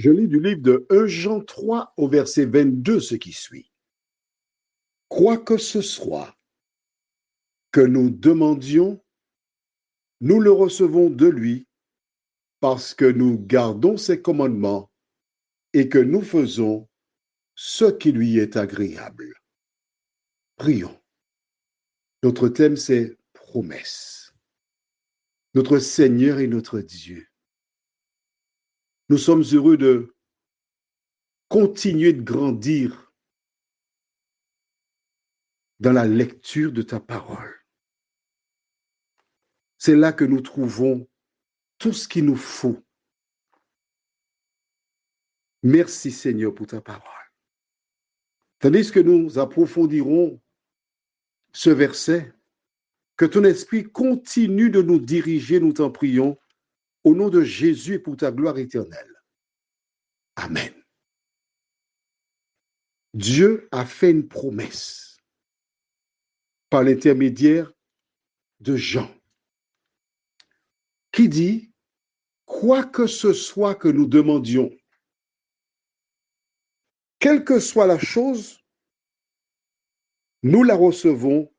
Je lis du livre de 1 Jean 3 au verset 22 ce qui suit. Quoi que ce soit que nous demandions, nous le recevons de lui parce que nous gardons ses commandements et que nous faisons ce qui lui est agréable. Prions. Notre thème, c'est promesse. Notre Seigneur et notre Dieu. Nous sommes heureux de continuer de grandir dans la lecture de ta parole. C'est là que nous trouvons tout ce qu'il nous faut. Merci Seigneur pour ta parole. Tandis que nous approfondirons ce verset, que ton esprit continue de nous diriger, nous t'en prions, au nom de Jésus et pour ta gloire éternelle. Amen. Dieu a fait une promesse par l'intermédiaire de Jean, qui dit, quoi que ce soit que nous demandions, quelle que soit la chose, nous la recevons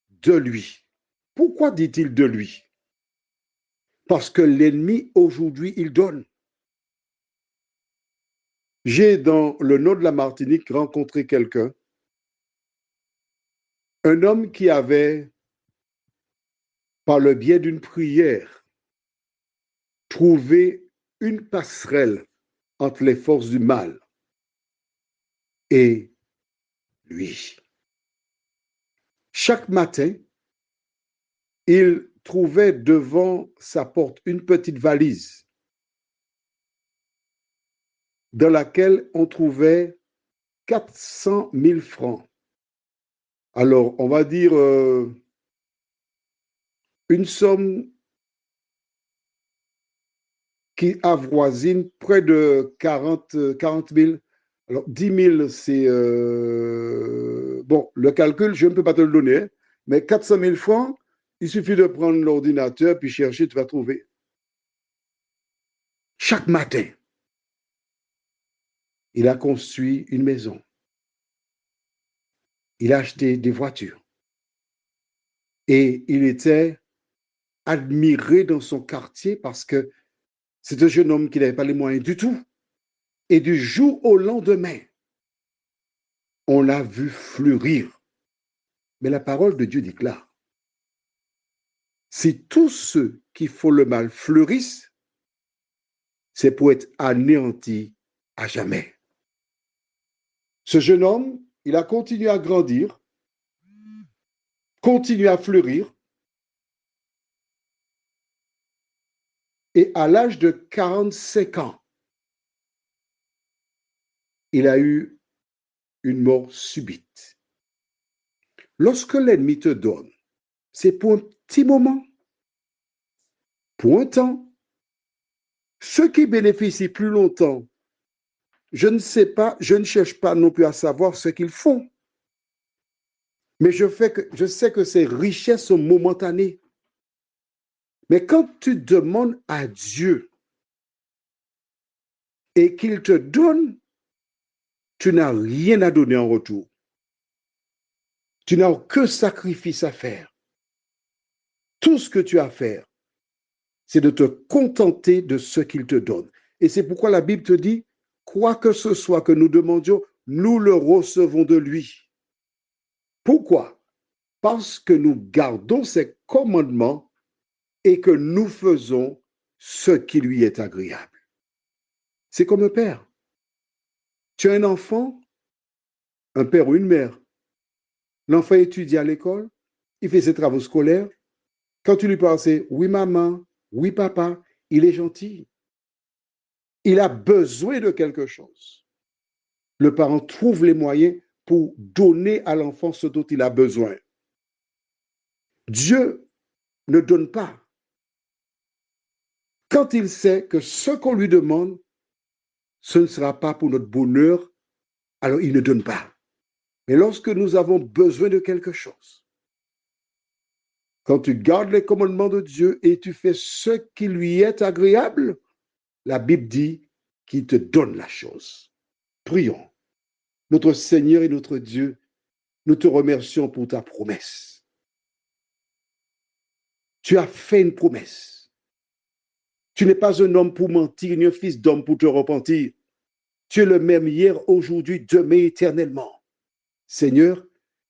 de lui. Pourquoi dit-il de lui? Parce que l'ennemi, aujourd'hui, il donne. J'ai, dans le nord de la Martinique, rencontré quelqu'un, un homme qui avait, par le biais d'une prière, trouvé une passerelle entre les forces du mal et lui. Chaque matin, il trouvait devant sa porte une petite valise dans laquelle on trouvait 400 000 francs. Alors, on va dire une somme qui avoisine près de 40 000. Alors, 10 000, c'est... bon, le calcul, je ne peux pas te le donner, hein, mais 400 000 francs, il suffit de prendre l'ordinateur puis chercher, tu vas trouver. Chaque matin, il a construit une maison. Il a acheté des voitures. Et il était admiré dans son quartier parce que c'est un jeune homme qui n'avait pas les moyens du tout. Et du jour au lendemain, on l'a vu fleurir. Mais la parole de Dieu déclare, si tous ceux qui font le mal fleurissent, c'est pour être anéantis à jamais. Ce jeune homme, il a continué à grandir, continué à fleurir, et à l'âge de 45 ans, il a eu une mort subite. Lorsque l'ennemi te donne, c'est pour un petit moment, pour un temps. Ceux qui bénéficient plus longtemps, je ne sais pas, je ne cherche pas non plus à savoir ce qu'ils font. Mais je sais que ces richesses sont momentanées. Mais quand tu demandes à Dieu et qu'il te donne, tu n'as rien à donner en retour. Tu n'as aucun sacrifice à faire. Tout ce que tu as à faire, c'est de te contenter de ce qu'il te donne. Et c'est pourquoi la Bible te dit, quoi que ce soit que nous demandions, nous le recevons de lui. Pourquoi? Parce que nous gardons ses commandements et que nous faisons ce qui lui est agréable. C'est comme un père. Tu as un enfant, un père ou une mère. L'enfant étudie à l'école, il fait ses travaux scolaires. Quand tu lui parles, c'est oui maman, oui papa, il est gentil. Il a besoin de quelque chose. Le parent trouve les moyens pour donner à l'enfant ce dont il a besoin. Dieu ne donne pas. Quand il sait que ce qu'on lui demande, ce ne sera pas pour notre bonheur, alors il ne donne pas. Mais lorsque nous avons besoin de quelque chose, quand tu gardes les commandements de Dieu et tu fais ce qui lui est agréable, la Bible dit, qui te donne la chose. Prions. Notre Seigneur et notre Dieu, nous te remercions pour ta promesse. Tu as fait une promesse. Tu n'es pas un homme pour mentir, ni un fils d'homme pour te repentir. Tu es le même hier, aujourd'hui, demain, éternellement. Seigneur,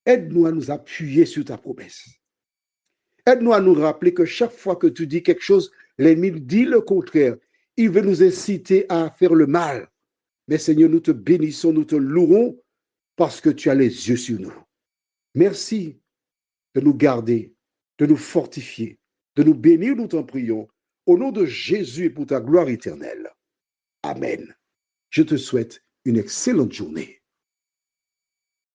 aide-nous à nous appuyer sur ta promesse. Aide-nous à nous rappeler que chaque fois que tu dis quelque chose, l'ennemi dit le contraire. Il veut nous inciter à faire le mal. Mais Seigneur, nous te bénissons, nous te louons parce que tu as les yeux sur nous. Merci de nous garder, de nous fortifier, de nous bénir, nous t'en prions, au nom de Jésus et pour ta gloire éternelle. Amen. Je te souhaite une excellente journée.